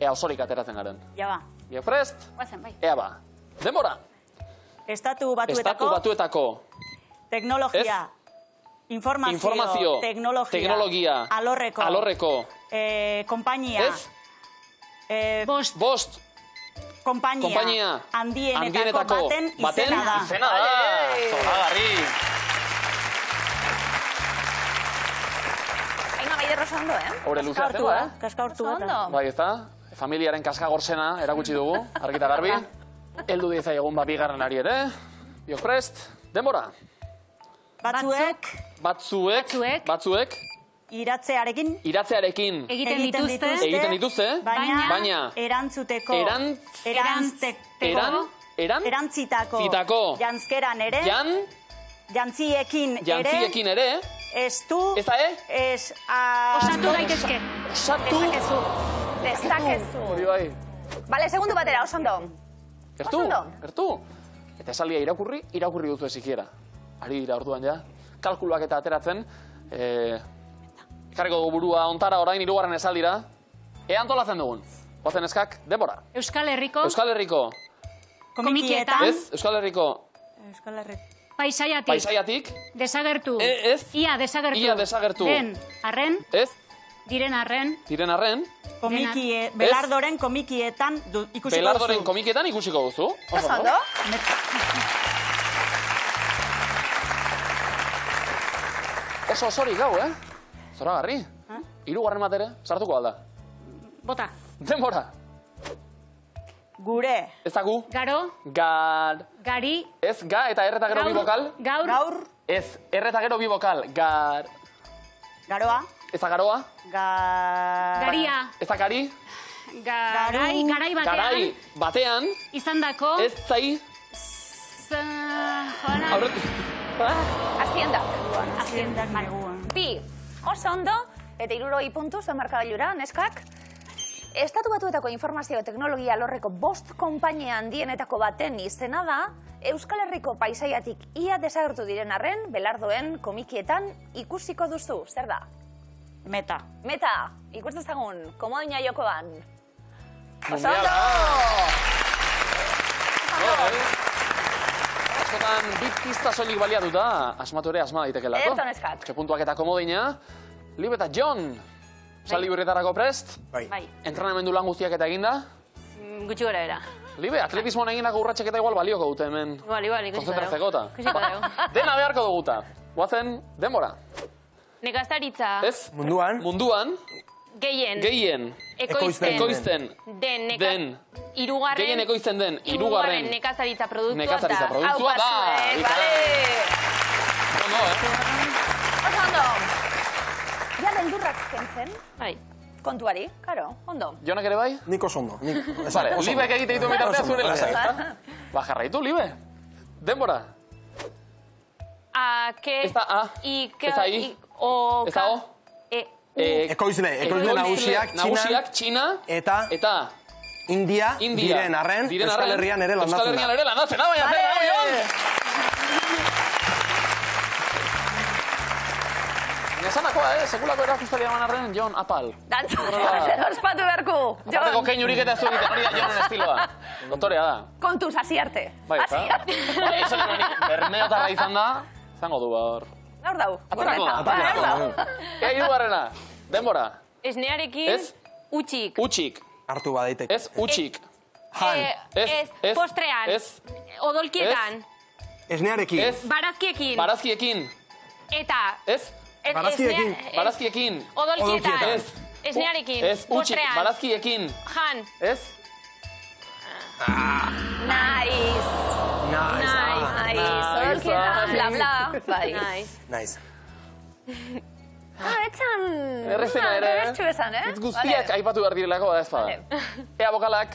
Ea osorik ateratzen garen. ja ba. Bio prest? Guazen, bai. Ea ba. Denbora. Estatu Estatu batuetako. teknologia, informazio, teknologia, alorreko, konpainia, Bost. konpainia handienetako baten izena da. Izena da. Zoragarri. Aina Maider oso ondo, Hore luze Kaskaurtu, atzeko, kaskaurtu Oso eta. ondo. Bai, ez da? Familiaren kaskagorzena erakutsi dugu, argita garbi. Heldu dieza egun bigarren ari ere. Bio prest, denbora. Batzuek, Iratzearekin iratzearekin Egiten dituzte. egiten dituzte, baina erantzuteko, erantzitako, zitako, janzkeran ere, jantziekin ere, ez du, ez da, Osatu daitezke. osatu. Dezakezu. Hori bai. Bale, segundu batera, oso ondo. Gertu, Oso ondo. gertu. Eta esaldia irakurri duzu esikiera. Ari dira orduan ja. Kalkuluak eta ateratzen. Ekarriko dugu burua ontara orain hirugarren esaldira. Ea antolatzen dugun. Goazen eskak, denbora. Euskal Herriko Euskal Herriko, komikietan ez? Euskal Herriko Euskal Herri. paisaiatik paisaiatik, desagertu. ez? Ia desagertu. Ia desagertu. Den arren, ez? diren arren, Diren arren, Belardoren komikietan ikusiko duzu. Belardoren komiketan ikusiko duzu. Oso ondo. Oso osorik gau, Zoragarri. Hirugarren bat ere, sartuko alda. bota. Denbora. Gure. Ez da gu. Garo, gari, Ez, ga eta R eta gero bi bokal. Gaur. Ez, R eta gero bi bokal. Garoa. Ez da garoa. garia, Ez da gari. garai batean, Garai batean. izandako, Ez zai. Aurretik. Haziendak. Bi, oso ondo, eta 60 puntu zen markagailura, neskak. Estatu Batuetako informazio teknologia alorreko 5 konpainia handienetako baten izena da, Euskal Herriko paisaiatik ia desagertu diren arren, Belardoen komikietan ikusiko duzu. Zer da? Meta. Meta, ikusten zagun, komodina jokoan. Oso Mundiala. ondo! Askotan, bi pista soilik baliatuta, asmatu ere asma daitekelako. Ederto, neskak. Eske puntuak eta komodina. Libe eta Jon, saldi burretarako prest. Bai. Bai, Entrenamendu lan guztiak eta eginda. gutxi gora era. Libe, atletismoan egindako urratxek eta igual balioko dute hemen. Igual, ikusiko Konzentratzeko eta. Ikusiko dugu. Dena beharko duguta. Guazen, denbora. Nekazaritza, Ez? Munduan. Munduan, gehien, ekoizten, den, hirugarren, gehien ekoizten den, hirugarren nekazaritza produktua nekazaritza da. produktua da. Aupazuek, Ika. bale! Ondo, Oso ondo! Ja beldurrak kentzen, Bai. kontuari, karo, ondo. Jonak ere bai? Nik oso ondo. Vale, Libek egite ditu bitartea Oso ondo. zure lasai, ezta? Ba, jarraitu, Libe. Denbora. A, ke, Ez da A, I, ke, ez da I, o, ez da O. Ekoizle nagusiak Txina eta India diren arren, Euskal Herrian ere landatzen Euskal Herrian da. ere landatzen da, baina zer dago, Jon! Nesanakoa, sekulako erakustaria eman arren, Jon, apal. Dantza, ospatu beharko. Aparteko keinurik eta ez du egiten hori da Jonen estiloa. Doktorea da. Kontuz, hasi arte. Bai, Hasi eta? arte. Hori izan emanik, bermeotarra izan da, zango du hor. Hor dau. Aterako da. Ea hirugarrena. Denbora. Esnearekin, Ez. utxik. Utxik. Hartu badaitek. Ez utxik. Ez, postrean. Ez. Odolkietan. Esnearekin. Ez. Barazkiekin. Barazkiekin. Eta. Ez. Barazkiekin. Barazkiekin. Odolkietan. Ez. Esnearekin. Ez, utxik. Postrean. Barazkiekin. Jan. Ez. Nice. Odolkietan, bla, bla. Bai. Nice. Etzan... Errezena ere. Erreztu esan, Hitz guztiak aipatu behar direlako da ez bada. Ea bokalak.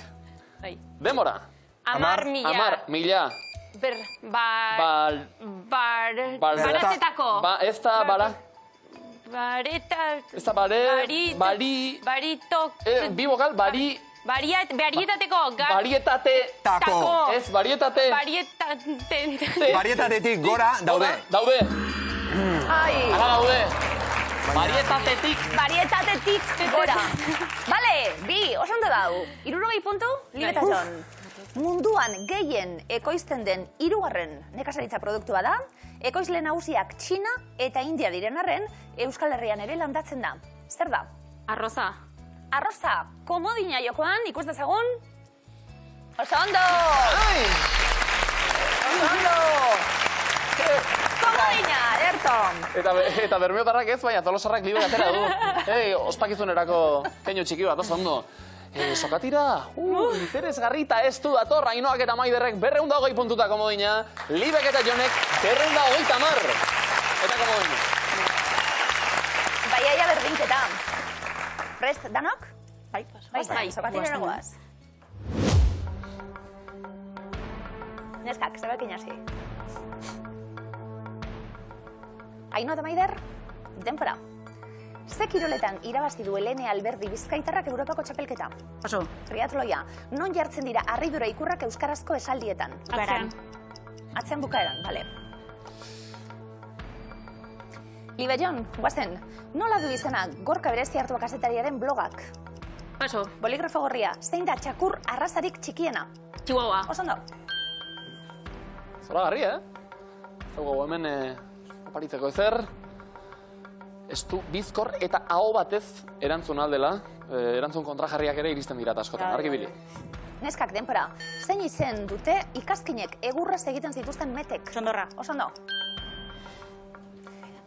Bai. Denbora. 10.000. 10.000. Baratzetako. Ez da bara. Bareta... Ez da bare. Bari. Baritok... Bi bokal, bari. Barietateko. Barietate. Tako. Ez, barietate. Barietatetik gora daude. Daude. Ai. Hala daude. Barietatetik. Gora. Bale, bi, oso ondo dau. 60 puntu, Libe eta Jon. Munduan gehien ekoizten den 3. nekazaritza produktua da, ekoizle nagusiak Txina eta India diren arren, Euskal Herrian ere landatzen da. Zer da? Arroza. Arroza, komodina jokoan, ikus dezagun. Oso ondo! Oso ondo! Komodina, Ayrton! Eta bermeotarrak ez, baina tolosarrak libe atera du. Ospakizunerako keinu txiki bat, oso ondo. Sokatira, interesgarri eta ez du dator, Ainoak eta Maiderrek 220 puntuta komodina, Libek eta Jonek 230. Eta komodina. Baiaia berdinketa. Prest, danok? Bai, sokatira nagoaz. Neskak, zebekin hasi. Aino eta Maider, denpora. Ze kiroletan irabazi du Helene Alberdi Bizkaitarrak Europako txapelketa? Paso. Triatloia, non jartzen dira harridura ikurrak euskarazko esaldietan? Atzean. Atzean bukaeran, bale. Libe Jon, guazen, nola du izena Gorka Berezi hartua kazetariaren blogak? Paso. Boligrafo gorria, zein da txakur arrazarik txikiena? Chihuahua. Oso ondo. Zoragarri, Zaugo hemen oparitzeko ezer. Estu bizkor eta aho batez erantzun aldela. Erantzun kontrajarriak ere iristen dira askotan. Argi bili. Neskak, denpora, zein izen dute ikazkinek egurrez egiten zituzten metek? Sondorra. Oso ondo.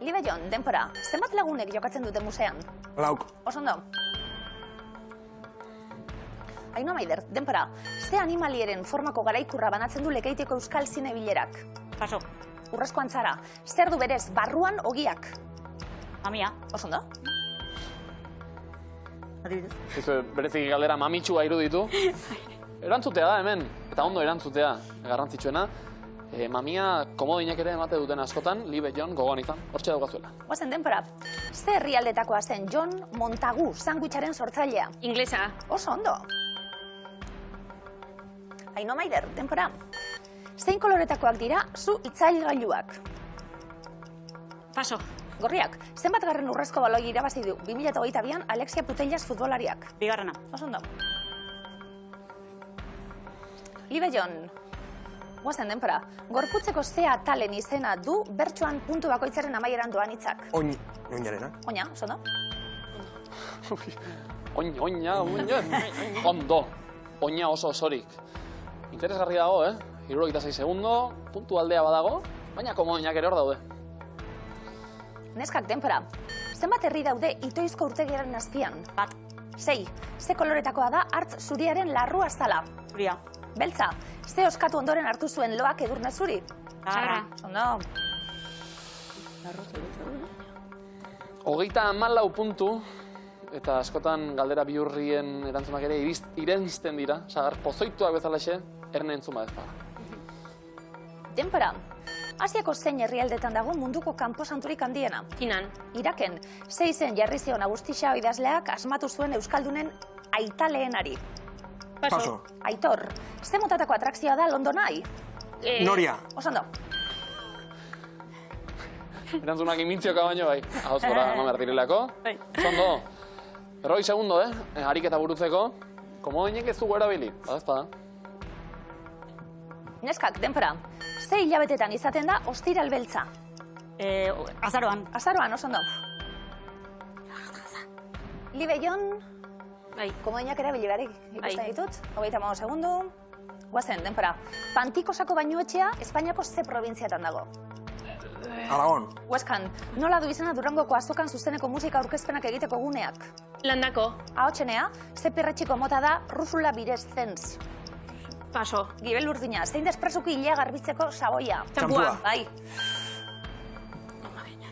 Libe Jon, denpora, zenbat lagunek jokatzen dute musean? Lauk. Oso ondo. Aino Maider, denpora, ze animalieren formako garaikurra banatzen du Lekeitioko Euskal Zinebilerak? Paso. Urrezko antzara, zer du berez barruan ogiak? Mamia. Oso ondo. Adibidez. Berezik galdera mamitsua iruditu. Erantzutea da hemen, eta ondo erantzutea garrantzitsuena. Mamia komodinak ere emate duten askotan, Libe Jon gogoan izan, hortxe daukazuela. Oazen denpora, ze herrialdetakoa zen Jon Montagu sandwicharen sortzailea? Inglesa. Oso ondo. Aino Maider, denpora. Zein koloretakoak dira zu itzailgailuak? Paso. Gorriak, zenbat garren urrezko baloi irabazi du 2022an Alexia Putellas futbolariak? Bigarrena. Oso ondo. Libe Jon, guazen denpora, gorputzeko ze atalen izena du bertsoan puntu bakoitzaren amaieran doan hitzak? Oinarena. Oina, oso ondo. Oina. Ondo. Oina oso osorik. Interesgarri dago, 76 segundo, puntu aldea badago, baina komodinak ere hor daude. Neskak, denpora, zenbat herri daude Itoizko urtegiaren azpian? Bat. 6. Ze koloretakoa da hartz zuriaren larrua zala? Zuria. Beltza, ze oskatu ondoren hartu zuen loak edurne zuri? Zarra. Ondo. 34 puntu, eta askotan galdera bihurrien erantzunak ere irensten dira, sagar pozoituak bezalaxe, erne entzuma ez da. Denpora, Asiako zein herrialdetan dago munduko kanposanturik handiena? Txinan. Iraken, ze izen jarri zion Agustixa idazleak asmatu zuen euskaldunen aita lehenari? Paso. Aitor, ze motatako atrakzioa da Londonai? Noria. Oso ondo. Erantzunak imintzioka baino bai. Ahoz gora eman behar direlako. Zondo, 40 segundo, ariketa burutzeko. Komodinek ez dugu erabili, badazpada. Neskak, denpora, ze hilabetetan izaten da ostiral beltza? Azaroan. Azaroan, oso ondo. Libe Jon, Bai. komodinak erabili barik ikusten ditut. 35 segundu. Guazen, denpora. Pantikosako bainuetxea Espainiako ze probintziatan dago? Aragon. Hueskan, nola du izena Durangoko azokan zuzeneko musika aurkezpenak egiteko guneak? Landako. Ahotsenea, ze perretxiko mota da Rusula Birezzenz. Paso. Gibel urdina, zein despresuki hilea garbitzeko saboia? Txampua. Bai.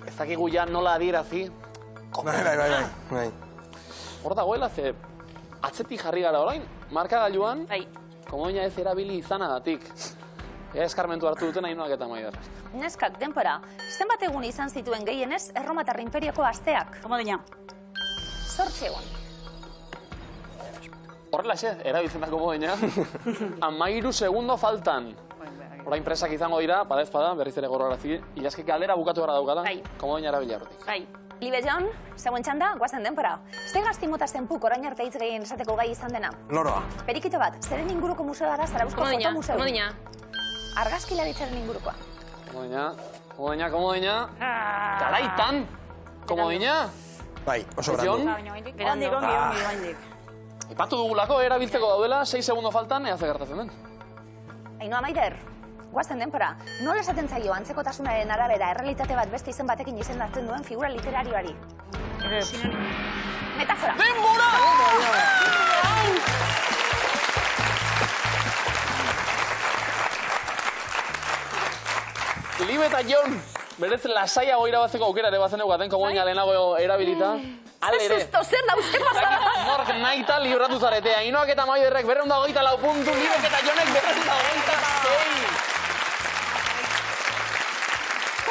Ez dakigu ja nola adierazi. Bai. Hor dagoela, ze atzetik jarri gara orain, markagailuan, Bai. komodina ez erabili izanagatik. Ea eskarmentu hartu duten Ainoak eta Maiderrek. Neskak, denpora, zenbat egun izan zituen gehienez Erromatar Inperioko asteak? Komodina. 8 egun. Horrelaxe, erabiltzen da komodina. 13 segundo faltan. Orain presak izango dira, badezpada, berriz ere gorrarazi, ilaskek galdera bukatu gara daukala, Bai. komodina erabili hortik. Bai. Libe Jon, zeuen txanda, guazen denpora. Ze gaztimota zenpuk orain arte hitz gehien esateko gai izan dena? Loroa. Perikito bat, zeren inguruko museoa da Zarautzeko Komodina. fotomuseo? Komodina. Argazkilaritzaren ingurukoa. Komodina. Garaitan, komodina. Bai, oso Jon? grande. Ondik. Ipatu dugulako, erabiltzeko daudela, 6 segundo faltan, ea ze gertatzen den. Ainoa Maider, guazen denpora, nola esaten zaio antzekotasunaren arabera errealitate bat beste izen batekin izendatzen duen figura literarioari? Metafora. Denbora! Libe eta Jon, berez lasaiago irabazteko aukera ere bazen eukaten, komodina lehenago erabilita. Ale ere, Susto, zer da, uste pasada? nork nahita libratu zarete. Ainoak eta Maiderrek 224 puntu, Libek eta Jonek 226.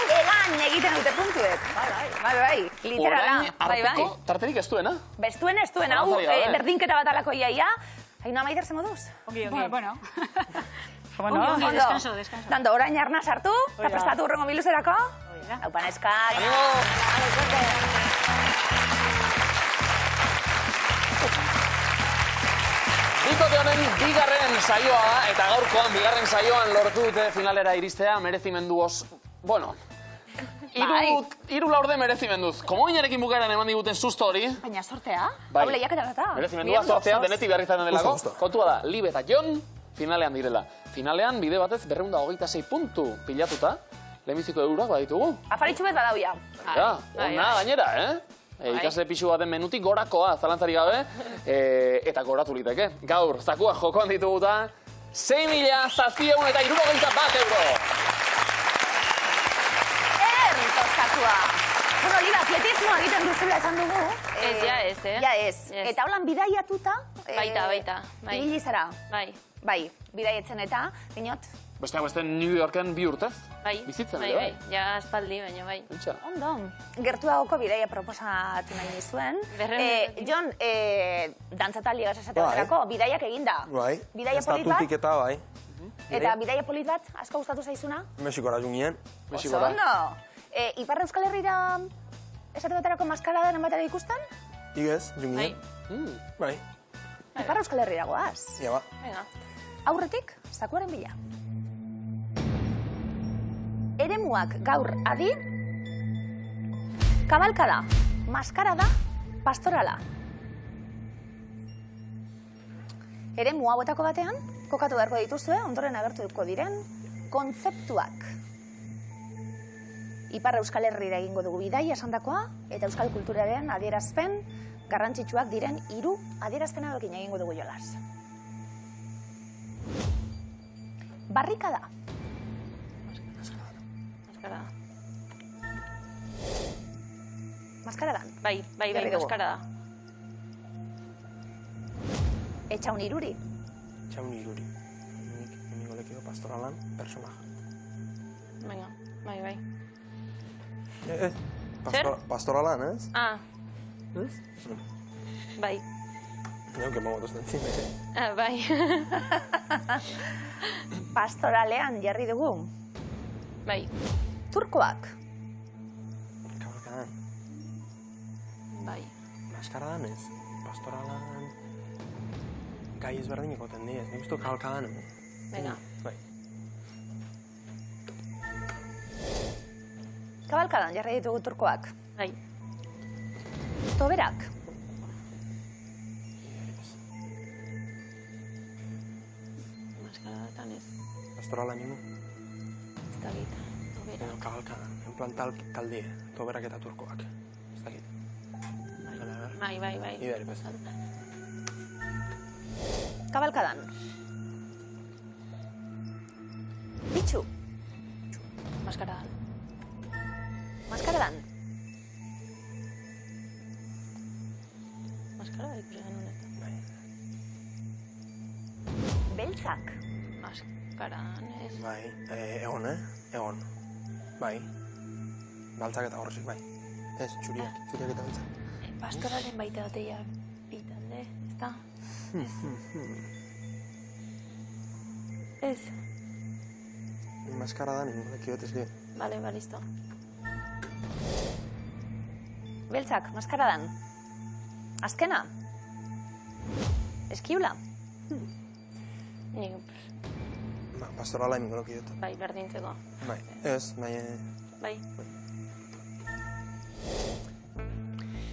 Egan egiten dute puntuek. Bai, literala. Orain arteko tarterik ez duena. Bestuen ez duen, hau, Zalantzarik gabe. berdinketa bat alako iaia. Ainoa Maider ze moduz? Bueno. Ondo. Descanso. Dando, orain arna sartu, eta prestatu hurrengo biluzerako. Haupan eskak. Bikote honen bigarren saioa da, eta gaurkoan bigarren saioan lortu dute finalera iristea, merezimenduoz, bueno, hiru laurde merezimenduz. Komodinarekin bukaeran eman diguten susto hori. Baina sortea? Bai. Hau lehiaketa da. Merezimendua sortzea, denetik behar izaten delako. Justo. Kontua da, Libe eta Jon finalean direla. Finalean bide batez 226 puntu pilatuta, lehenbiziko euroak baditugu. Afaritxu bet badauia. Ja, ona gainera, ikasle pixu baten menutik gorakoa, zalantzarik gabe, eta goratu liteke. Gaur, zakua jokoan dituguta, 6.761 euro. Zakua. Bueno, Liba, atletismoa egiten duzula esan dugu. Ez, Ja ez. Eta holan bidaiatuta... Baita. Ibili zara. Bai. Bidaietzen eta, dinot, Besteak beste New Yorken 2 urtez, Bai. bizitzen, Bai. Ja, aspaldi, baina bai. Pentsa. ondo. Gertuagoko bidaia proposatu nahi nizuen. Jon, dantzataldi esate baterako, bidaiak eginda. Bai. Bidaia polit bat, Estatutik eta bai. eta bidaia polit bat, asko gustatu zaizuna? Mexikora jungien. Oso ondo. Ipar Euskal Herrira esate baterako maskaradan batera ikusten? Igez, jungien. Bai. Ipar Euskal Herrira goaz. Ja, ba. Venga. Aurretik, zakuaren bila. Eremuak gaur adi, kabalkada, maskarada, pastorala. Eremu hauetako batean, kokatu beharko dituzue, ondoren agertuko diren, kontzeptuak. Ipar Euskal Herrira egingo dugu bidai esandakoa, eta euskal kulturaren adierazpen garrantzitsuak diren 3 adierazpen hauekin egingo dugu jolas. Barrikada. Maskaradan. Bai, Jarri dugu. maskarada. Etxaun iruri. Txaun iruri. Nik inigo lekiko pastoralan personaja. Venga, bai. Pastoralan, ez? Ez? Bai. Neu, que mongo tozten zine. Bai. Pastoralean jarri dugu. Bai. Turkoak. Kabalkadan. Bai. Maskaradan ez. Pastoralan... Gai ezberdineko tendiez. Nik uste kabalkadan. Venga. Bai. Kabalkadan jarri ditugu turkoak. Bai. Toberak. Maskaradatan ez. Pastorala ningu. Ez dakit. Tobera. Edo kabalkadan. En plan talde, toberak eta turkoak. Ez dakit. Bai. Iberi, bez. Kabalkadan. Bitxu. Maskaradan. Maskaradan. Maskarada ikusi genuen ez da. Bai. Beltzak. Maskaradan ez. Bai, egon, egon. Bai. Baltzak eta horrezik, bai. Ez, txuriak eta beltzak. Pastoralen baita bateia bitalde, ez da? Ez. Maskara da, ningu lekiot ez gehiago. Bale, listo. Beltzak, maskaradan. Azkena. Eskiula. Nik, Pastorala ningu lekiot. bai, berdintzeko. Bai, ez, bai, Bai.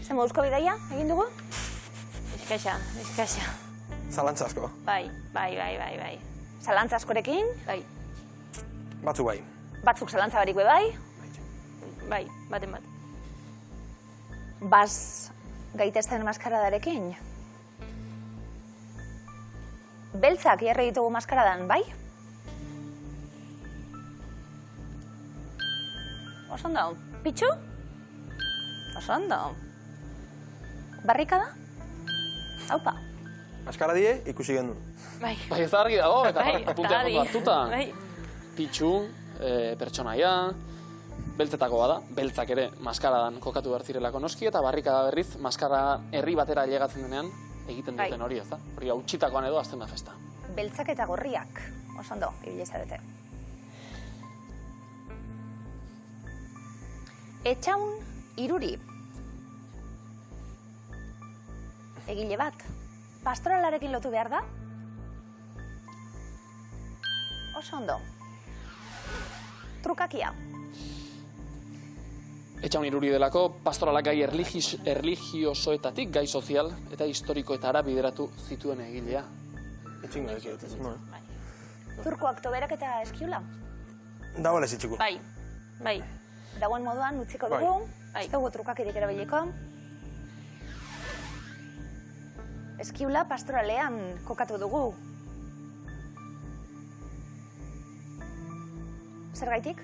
Zer moduzko bidaia egin dugu? Eskaixa. zalantza asko. Bai. Zalantza askorekin, Bai. Batzu bai. batzuk zalantza barik bai. Bai, baten bat. Baz gaitezten maskaradarekin. Beltzak jarri ditugu maskaradan, bai? Oso ondo. Pitxu? Oso ondo. Barrikada? Haupa. Maskara die, ikusi gendu. Bai. Bai, ez da argi dago, eta Bai, apunteak ondo hartuta. Bai. Pitxu, pertsonaia, beltzetako bada, beltzak ere maskaradan kokatu behar zirelako noski, eta barrikada berriz, maskara herri batera ailegatzen denean, egiten duten hori, ez da? Hori hautsitakoan edo azten da festa. Beltzak eta gorriak. Oso ondo, ibile zarete. Etxaun iruri. Egile bat. Pastoralarekin lotu behar da? Oso ondo. Trukakia. Etxaun iruri delako, pastoralak gai erligiosoetatik, gai sozial eta historikoetara bideratu zituen egilea. Itxingo lekiot. Turkoak toberak eta eskiula. Dago lezitxiku. Bai. Dagoen moduan utziko dugu. Ez dugu trukakirik erabiliko. Eskiula pastoralean kokatu dugu. Zergaitik?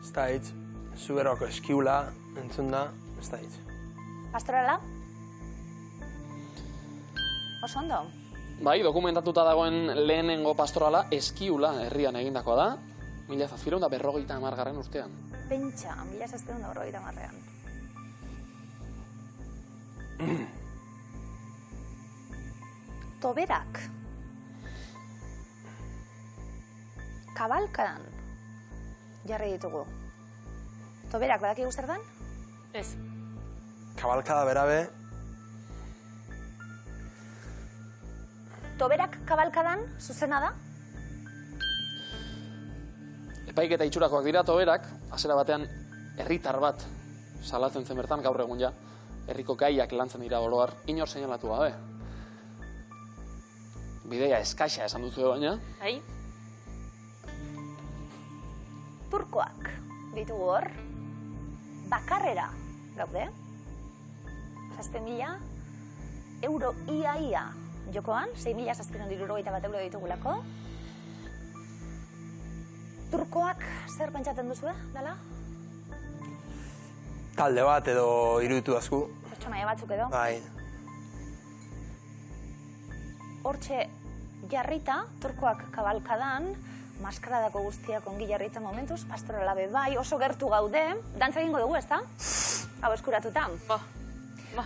Ez da hitz, zuberoko eskiula entzun da, ez da hitz. Pastorala? Oso ondo. Bai, dokumentatuta dagoen lehenengo pastorala eskiula herrian egindakoa da, 1750 urtean. Pentsa, 1750. Toberak. Kabalkadan jarri ditugu. Toberak badakigu zer dan? Ez. Kabalkada berabe, Toberak kabalkadan zuzena da? Epaiketa itxurakoak dira toberak, hasiera batean herritar bat salatzen zen bertan, gaur egun ja, herriko gaiak lantzen dira oroar, inor seinalatu gabe. Bideia eskaxa esan duzu baina. Bai. Turkoak ditugu hor. Bakarrera gaude. 6.000 euro ia jokoan, 6.771 euro ditugulako. Turkoak zer pentsatzen duzu, dala? talde bat edo iruditu azku. Pertsonaia batzuk edo. Bai. Hortxe jarrita, turkoak kabalkadan, maskaradako guztiak ongi jarrita momentuz, pastorala be bai, oso gertu gaude, dantza egingo dugu, ezta? Hau eskuratuta. Ba.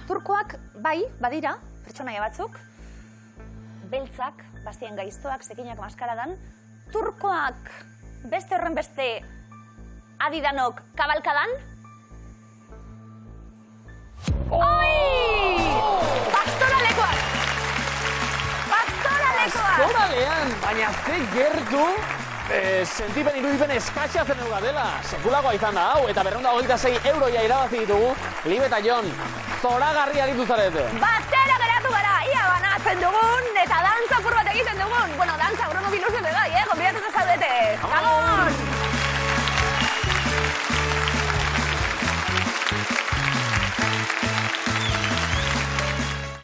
Turkoak bai, badira, pertsonaia batzuk, beltzak, bastien gaiztoak, zekinak maskaradan, turkoak beste horren beste adidanok kabalkadan. Oi! Pastoralekoak! Pastoralean, baina ze gertu Sentipen irudipen eskatxa zen euga dela. Sekulagoa izan da hau, eta 226 euroia irabazi ditugu. Libe eta Jon, zoragarri aritu zarete. Batera geratu gara, ia banatzen dugun, eta dantza apur bat egiten dugun. Bueno, dantza, Bruno Bilusen bai, gonbidatuta zaudete. Vamos!